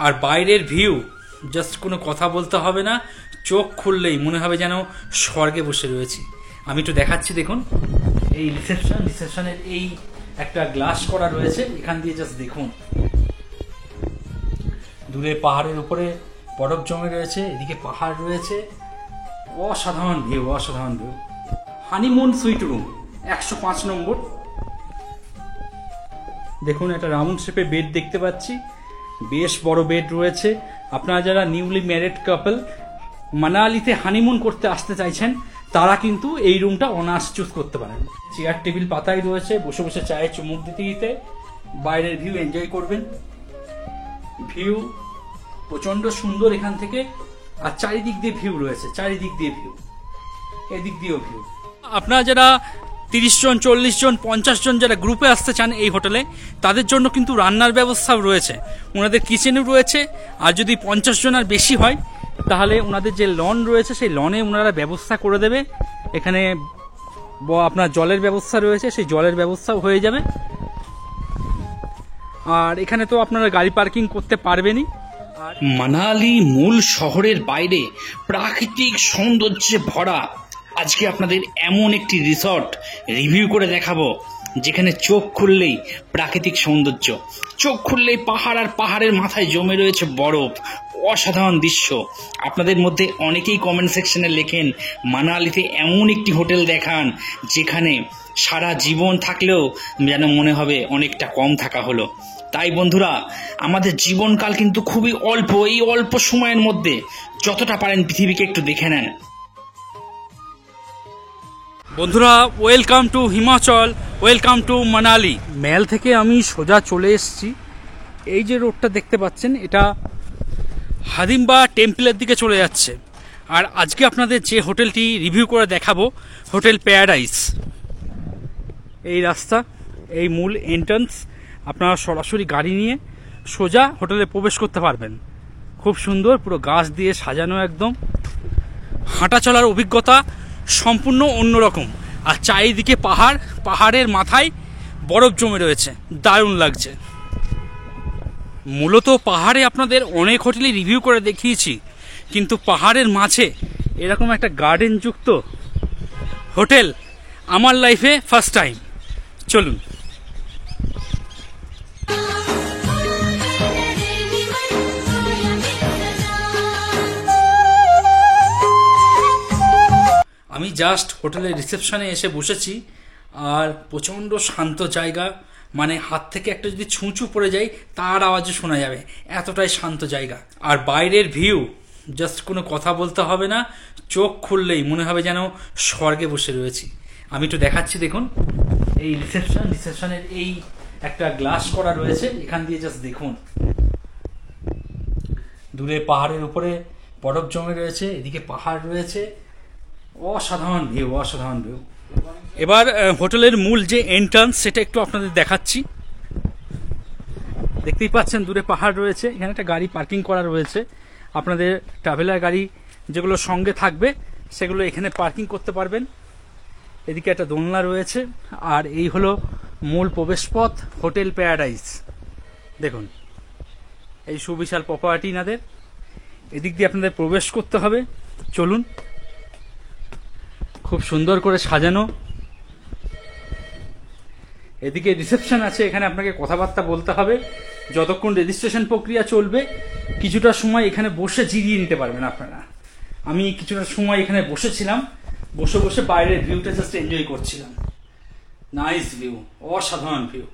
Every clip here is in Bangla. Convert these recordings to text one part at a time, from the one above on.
আর বাইরের ভিউ জাস্ট কোনো কথা বলতে হবে না, চোখ খুললেই মনে হবে যেন স্বর্গে বসে রয়েছি। আমি একটু দেখাচ্ছি, দেখুন এই রিসেপশনের এই একটা গ্লাস করা রয়েছে, এখান দিয়ে জাস্ট দেখুন দূরে পাহাড়ের উপরে বরফ জমে রয়েছে, এদিকে পাহাড় রয়েছে, অসাধারণ ভিউ, অসাধারণ ভিউ। হানিমুন সুইট রুম 105 নম্বর। দেখুন একটা রাউন্ড শেপে বেড দেখতে পাচ্ছি, বেশ বড় বেড রয়েছে। আপনারা যারা নিউলি ম্যারিড কাপল মানালিতে হানিমুন করতে আসতে চাইছেন তারা কিন্তু এই রুমটা অনার্স চুজ করতে পারেন। চেয়ার টেবিল পাতাই রয়েছে, বসে বসে চায়ে চুমুক দিতে দিতে বাইরের ভিউ এনজয় করবেন। ভিউ প্রচন্ড সুন্দর এখান থেকে, আর চারিদিক দিয়ে ভিউ রয়েছে, চারিদিক দিয়ে ভিউ, এদিক দিয়েও ভিউ। আপনারা যারা 30 জন 40 জন 50 জন যারা গ্রুপে আসতে চান এই হোটেলে, তাদের জন্য কিন্তু রান্নার ব্যবস্থাও রয়েছে, ওনাদের কিচেনও রয়েছে। আর যদি 50 জন আর বেশি হয় তাহলে ওনাদের যে লন রয়েছে সেই লনে ওনারা ব্যবস্থা করে দেবে। এখানে আপনার জলের ব্যবস্থা রয়েছে, সেই জলের ব্যবস্থাও হয়ে যাবে। আর এখানে তো আপনারা গাড়ি পার্কিং করতে পারবেনই। মানালি মূল শহরের বাইরে প্রাকৃতিক সৌন্দর্যে ভরা আজকে আপনাদের এমন একটি রিসর্ট রিভিউ করে দেখাবো যেখানে চোখ খুললেই প্রাকৃতিক সৌন্দর্য, চোখ খুললেই পাহাড়, আর পাহাড়ের মাথায় জমে রয়েছে বরফ, অসাধারণ দৃশ্য। আপনাদের মধ্যে অনেকেই কমেন্ট সেকশনে লেখেন মানালিতে এমন একটি হোটেল দেখান যেখানে সারা জীবন থাকলেও যেন মনে হবে অনেকটা কম থাকা হলো। তাই বন্ধুরা, আমাদের জীবনকাল কিন্তু খুবই অল্প, এই অল্প সময়ের মধ্যে যতটা পারেন পৃথিবীকে একটু দেখে নেন। বন্ধুরা, welcome to Himachal, welcome to Manali. Mall থেকে আমি সোজা চলে এসেছি, এই যে রোডটা দেখতে পাচ্ছেন এটা হাদিম্বা টেম্পলের দিকে চলে যাচ্ছে। আর আজকে আপনাদের যে হোটেলটি রিভিউ করে দেখাবো, হোটেল প্যারাডাইস। এই রাস্তা, এই মূল এন্ট্রান্স, আপনারা সরাসরি গাড়ি নিয়ে সোজা হোটেলে প্রবেশ করতে পারবেন। খুব সুন্দর, পুরো গাছ দিয়ে সাজানো, একদম হাঁটা চলার অভিজ্ঞতা সম্পূর্ণ অন্যরকম। আর চারিদিকে পাহাড়, পাহাড়ের মাথায় বরফ জমে রয়েছে, দারুণ লাগছে। মূলত পাহাড়ে আপনাদের অনেক হোটেলই রিভিউ করে দেখিয়েছি, কিন্তু পাহাড়ের মাঝে এরকম একটা গার্ডেন যুক্ত হোটেল আমার লাইফে ফার্স্ট টাইম। চলুন। আমি জাস্ট হোটেলের রিসেপশনে এসে বসেছি, আর প্রচণ্ড শান্ত জায়গা, মানে হাত থেকে একটা যদি ছুঁচু পড়ে যায় তার আওয়াজও শোনা যাবে, এতটাই শান্ত জায়গা। আর বাইরের ভিউ জাস্ট কোনো কথা বলতে হবে না, চোখ খুললেই মনে হবে যেন স্বর্গে বসে রয়েছি। আমি একটু দেখাচ্ছি, দেখুন এই রিসেপশনের এই একটা গ্লাস করা রয়েছে, এখান দিয়ে জাস্ট দেখুন দূরে পাহাড়ের উপরে বরফ জমে রয়েছে, এদিকে পাহাড় রয়েছে, অসাধারণ ভিউ, অসাধারণ ভিউ। এবার হোটেলের মূল যে এন্ট্রান্স সেটা একটু আপনাদের দেখাচ্ছি। দেখতেই পাচ্ছেন দূরে পাহাড় রয়েছে, এখানে একটা গাড়ি পার্কিং করা রয়েছে। আপনাদের ট্রাভেলার গাড়ি যেগুলো সঙ্গে থাকবে সেগুলো এখানে পার্কিং করতে পারবেন। এদিকে একটা দোলনা রয়েছে, আর এই হলো মূল প্রবেশপথ হোটেল প্যারাডাইস। দেখুন এই সুবিশাল প্রপার্টি নাদের, এদিক দিয়ে আপনাদের প্রবেশ করতে হবে। চলুন, খুব সুন্দর করে সাজানো। এদিকে রিসেপশন আছে, এখানে আপনাকে কথাবার্তা বলতে হবে যতক্ষণ রেজিস্ট্রেশন প্রক্রিয়া চলবে। কিছুটা সময় এখানে বসে জিরিয়ে নিতে পারবেন আপনারা। আমি কিছুটা সময় এখানে বসেছিলাম, বসে বসে বাইরের ভিউটা জাস্ট এনজয় করছিলাম। নাইস ভিউ, অসাধারণ ভিউ।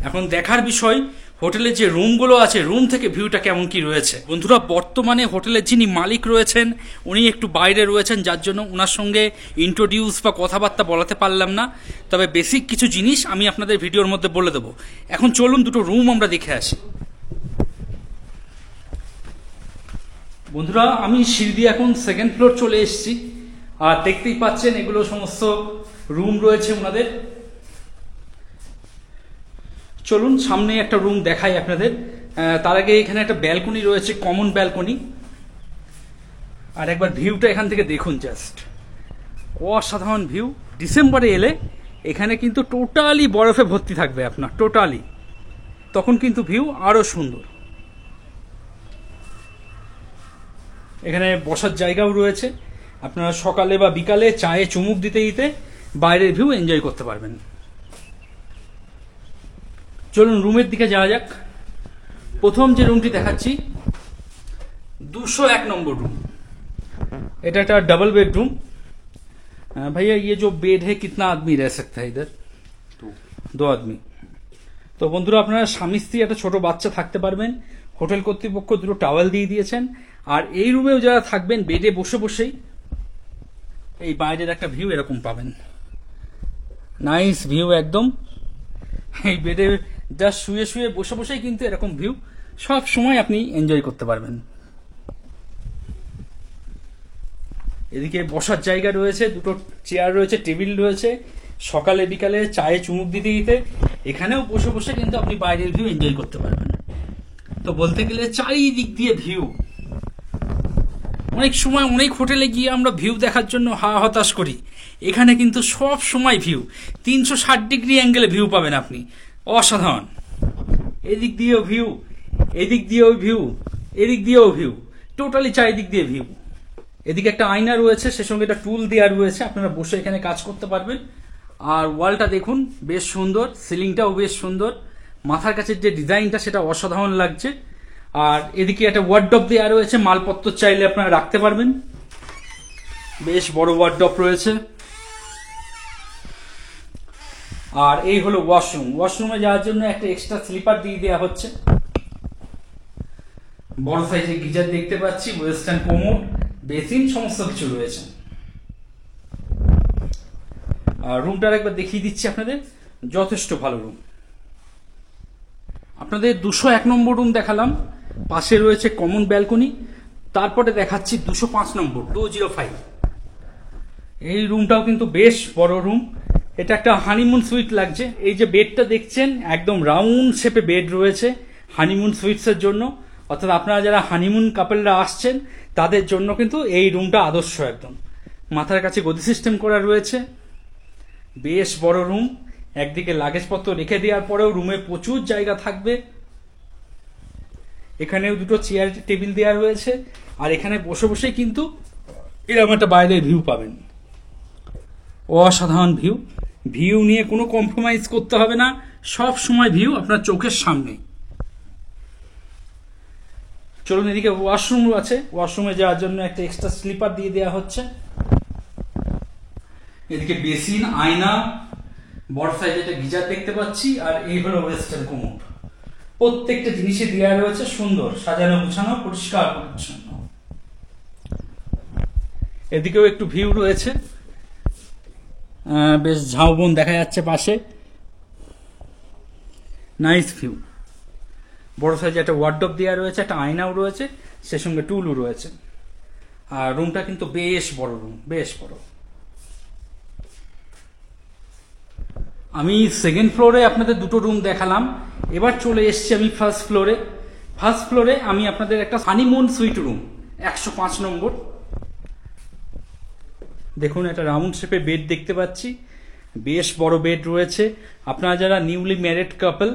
এখন দেখার বিষয় হোটেলের যে রুমগুলো আছে, রুম থেকে ভিউটা কেমন কি রয়েছে। বন্ধুরা, বর্তমানে হোটেলের যিনি মালিক রয়েছেন উনি একটু বাইরে রয়েছেন, যার জন্য ওনার সঙ্গে ইন্ট্রোডিউস বা কথাবার্তা বলাতে পারলাম না। তবে বেসিক কিছু জিনিস আমি আপনাদের ভিডিওর মধ্যে বলে দেবো। এখন চলুন দুটো রুম আমরা দেখে আসি। বন্ধুরা, আমি সিঁড়ি দিয়ে এখন সেকেন্ড ফ্লোর চলে এসেছি, আর দেখতেই পাচ্ছেন এগুলো সমস্ত রুম রয়েছে ওনাদের। চলুন সামনে একটা রুম দেখাই আপনাদের। তার আগে এখানে একটা ব্যালকনি রয়েছে, কমন ব্যালকনি। আর একবার ভিউটা এখান থেকে দেখুন, জাস্ট অসাধারণ ভিউ। ডিসেম্বরে এলে এখানে কিন্তু টোটালি বরফে ভর্তি থাকবে আপনার, টোটালি তখন কিন্তু ভিউ আরও সুন্দর। এখানে বসার জায়গাও রয়েছে, আপনারা সকালে বা বিকালে চায়ে চুমুক দিতে দিতে বাইরের ভিউ এনজয় করতে পারবেন। চলুন রুমের দিকে যাওয়া যাক। প্রথম যে রুমটি দেখাচ্ছি 201 নম্বর রুম। এটা একটা डबल बेडरूम। भैया ये जो बेड है कितना आदमी रह सकता है इधर? 2 आदमी। তো বন্ধুরা, আপনারা স্বামী স্ত্রী একটা ছোট বাচ্চা থাকতে পারবেন। হোটেল কর্তৃপক্ষ দুটো টাওয়েল দিয়ে দিয়েছেন। আর এই রুমেও যারা থাকবেন বেডে বসে বসেই এই বাইরের একটা ভিউ এরকম পাবেন, নাইস ভিউ একদম। এই বেডে জাস্ট শুয়ে শুয়ে বসে বসেই কিন্তু এরকম ভিউ সব সময় আপনি এনজয় করতে পারবেন। এদিকে বসার জায়গা রয়েছে, দুটো চেয়ার রয়েছে, টেবিল রয়েছে। সকালে বিকালে চায়ে চুমুক দিতে দিতে এখানেও বসে বসে কিন্তু আপনি বাইরের ভিউ এনজয় করতে পারবেন। তো বলতে গেলে চারিদিক দিয়ে ভিউ। অনেক সময় অনেক হোটেলে গিয়ে আমরা ভিউ দেখার জন্য হা হতাশ করি, এখানে কিন্তু সব সময় ভিউ 360 ডিগ্রি অ্যাঙ্গেলে ভিউ পাবেন আপনি, অসাধারণ। এদিক দিয়েও ভিউ, এদিক দিয়েও ভিউ, এদিক দিয়েও ভিউ, টোটালি চারিদিক দিয়ে ভিউ। এদিকে একটা আয়না রয়েছে, সে সঙ্গে একটা টুল দেওয়া রয়েছে, আপনারা বসে এখানে কাজ করতে পারবেন। আর ওয়ালটা দেখুন বেশ সুন্দর, সিলিংটাও বেশ সুন্দর, মাথার কাছের যে ডিজাইনটা সেটা অসাধারণ লাগছে। আর এদিকে একটা ওয়ার্ডরোব দেওয়া রয়েছে, মালপত্র চাইলে আপনারা রাখতে পারবেন। বেশ বড় ওয়ার্ডরোব রয়েছে। আর এই হলো ওয়াশরুম। ওয়াশরুমে যাওয়ার জন্য একটা এক্সট্রা স্লিপার দিয়ে দেওয়া হচ্ছে। বড় সাইজের গিজার দেখতে পাচ্ছি, ওয়েস্টার্ন কোমোড, বেসিন, সমস্ত কিছু রয়েছে। আর রুমটার একবার দেখিয়ে দিচ্ছি আপনাদের, যথেষ্ট ভালো রুম। আপনাদের 201 নম্বর রুম দেখালাম, পাশে রয়েছে কমন ব্যালকনি। তারপরে দেখাচ্ছি 205 নম্বর, 205। এই রুমটাও কিন্তু বেশ বড় রুম। এটা একটা হানিমুন সুইট লাগছে। এই যে বেডটা দেখছেন একদম রাউন্ড শেপে বেড রয়েছে হানিমুন সুইটসের জন্য। অর্থাৎ আপনারা যারা হানিমুন কাপলরা আসছেন তাদের জন্য কিন্তু এই রুমটা আদর্শ একদম। মাথার কাছে গদি সিস্টেম করা রয়েছে, বেশ বড় রুম। একদিকে লাগেজপত্র রেখে দেওয়ার পরেও রুমে প্রচুর জায়গা থাকবে। এখানেও দুটো চেয়ার টেবিল দেওয়া রয়েছে। আর এখানে বসে বসে কিন্তু এরকম একটা বাইরের ভিউ পাবেন, অসাধারণ ভিউ। ভিউ নিয়ে কোনো কম্প্রোমাইজ করতে হবে না, সব সময় ভিউ আপনার চোখের সামনে। চলুন, এদিকে ওয়াশরুম আছে, ওয়াশরুমে যাওয়ার জন্য একটা এক্সট্রা স্লিপার দিয়ে দেওয়া হচ্ছে। এদিকে বেসিন, আয়না, বড় সাইজের একটা গিজার দেখতে পাচ্ছি। আর এই হলো ওয়েস্টার্ন কোমোড। প্রত্যেকটা জিনিসে দেওয়া রয়েছে সুন্দর, সাজানো গুছানো, পরিষ্কার পরিচ্ছন্ন। এদিকেও একটু ভিউ রয়েছে, বেশ ঝাউবন দেখা যাচ্ছে পাশে, নাইস ভিউ। বড় সাইজে একটা ওয়ার্ডরোব দেওয়া রয়েছে, একটা আয়নাও রয়েছে, সে সঙ্গে টুলও রয়েছে। আর রুমটা কিন্তু বেশ বড় রুম, বেশ বড়। আমি সেকেন্ড ফ্লোরে আপনাদের দুটো রুম দেখালাম, এবার চলে এসছি আমি ফার্স্ট ফ্লোরে। ফার্স্ট ফ্লোরে আমি আপনাদের একটা হানিমুন সুইট রুম, 105 নম্বর। দেখুন, একটা রাউন্ড শেপে বেড দেখতে পাচ্ছি, বেশ বড় বেড রয়েছে। আপনারা যারা নিউলি ম্যারিড কাপল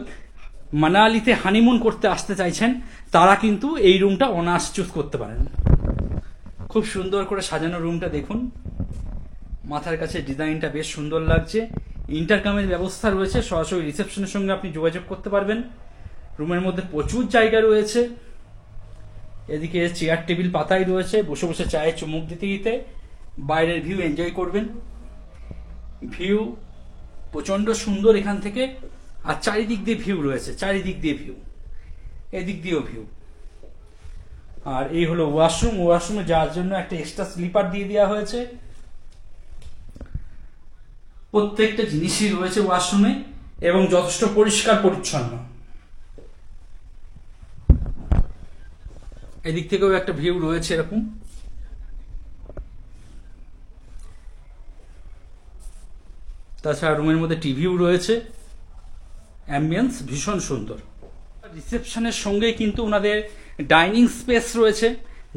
মানালিতে হানিমুন করতে আসতে চাইছেন তারা কিন্তু এই রুমটা অনায়াস চুজ করতে পারেন। খুব সুন্দর করে সাজানো রুমটা দেখুন, মাথার কাছে ডিজাইনটা বেশ সুন্দর লাগছে। ইন্টারকামের ব্যবস্থা রয়েছে, সরাসরি রিসেপশনের সঙ্গে আপনি যোগাযোগ করতে পারবেন। রুমের মধ্যে প্রচুর জায়গা রয়েছে। এদিকে চেয়ার টেবিল পাতাই রয়েছে, বসে বসে চায়ে চুমুক দিতে দিতে বাইরের ভিউ এনজয় করবেন। ভিউ প্রচন্ড সুন্দর এখান থেকে। আর চারিদিক দিয়ে ভিউ রয়েছে, চারিদিক দিয়ে ভিউ, এদিক দিয়েও ভিউ। আর এই হলো ওয়াশরুম। ওয়াশরুমে যাওয়ার জন্য একটা এক্সট্রা স্লিপার দিয়ে দেওয়া হয়েছে। প্রত্যেকটা জিনিসই রয়েছে ওয়াশরুমে এবং যথেষ্ট পরিষ্কার পরিচ্ছন্ন। এদিক থেকেও একটা ভিউ রয়েছে এরকম। তাছাড়া রুমের মধ্যে টিভিও রয়েছে, অ্যাম্বিয়েন্স ভীষণ সুন্দর। রিসেপশনের সঙ্গে কিন্তু ওনাদের ডাইনিং স্পেস রয়েছে,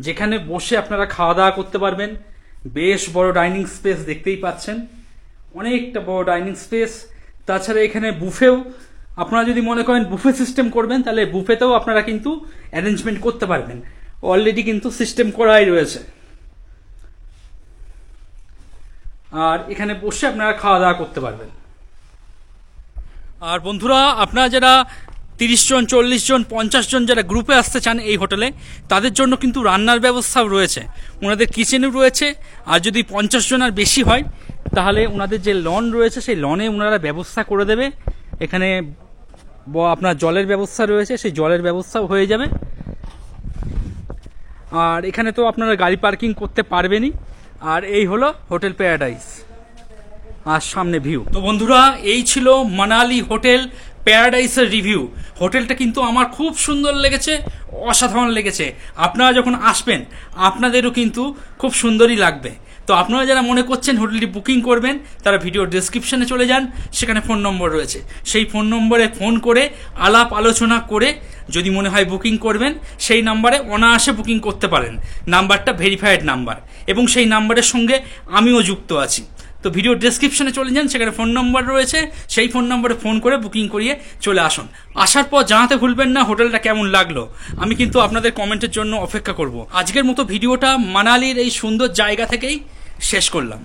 যেখানে বসে আপনারা খাওয়া দাওয়া করতে পারবেন। বেশ বড় ডাইনিং স্পেস দেখতেই পাচ্ছেন, অনেকটা বড় ডাইনিং স্পেস। তাছাড়া এখানে বুফেও আপনারা যদি মনে করেন বুফে সিস্টেম করবেন, তাহলে বুফেতেও আপনারা কিন্তু অ্যারেঞ্জমেন্ট করতে পারবেন, অলরেডি কিন্তু সিস্টেম করাই রয়েছে। আর এখানে বসে আপনারা খাওয়া দাওয়া করতে পারবেন। আর বন্ধুরা, আপনারা যারা 30 জন, 40 জন, 50 জন যারা গ্রুপে আসতে চান এই হোটেলে, তাদের জন্য কিন্তু রান্নার ব্যবস্থাও রয়েছে, ওনাদের কিচেনও রয়েছে। আর যদি 50 জন আর বেশি হয়, তাহলে ওনাদের যে লন রয়েছে সেই লনে ওনারা ব্যবস্থা করে দেবে। এখানে আপনার জলের ব্যবস্থা রয়েছে, সেই জলের ব্যবস্থাও হয়ে যাবে। আর এখানে তো আপনারা গাড়ি পার্কিং করতে পারবেনই। আর এই হলো হোটেল প্যারাডাইস, আর সামনে ভিউ। তো বন্ধুরা, এই ছিল মানালি হোটেল প্যারাডাইসের রিভিউ। হোটেলটা কিন্তু আমার খুব সুন্দর লেগেছে, অসাধারণ লেগেছে। আপনারা যখন আসবেন আপনাদেরও কিন্তু খুব সুন্দরই লাগবে। তো আপনারা যারা মনে করছেন হোটেলটি বুকিং করবেন, তারা ভিডিওর ডেসক্রিপশনে চলে যান, সেখানে ফোন নম্বর রয়েছে। সেই ফোন নম্বরে ফোন করে আলাপ আলোচনা করে যদি মনে হয় বুকিং করবেন, সেই নাম্বারে অনায়াসে বুকিং করতে পারেন। নাম্বারটা ভেরিফাইড নাম্বার, এবং সেই নাম্বারের সঙ্গে আমিও যুক্ত আছি। তো ভিডিও ডেসক্রিপশনে চলে যান, সেখানে ফোন নম্বর রয়েছে, সেই ফোন নম্বরে ফোন করে বুকিং করিয়ে চলে আসুন। আসার পর জানাতে ভুলবেন না হোটেলটা কেমন লাগলো। আমি কিন্তু আপনাদের কমেন্টের জন্য অপেক্ষা করব। আজকের মতো ভিডিওটা মানালির এই সুন্দর জায়গা থেকেই শেষ করলাম।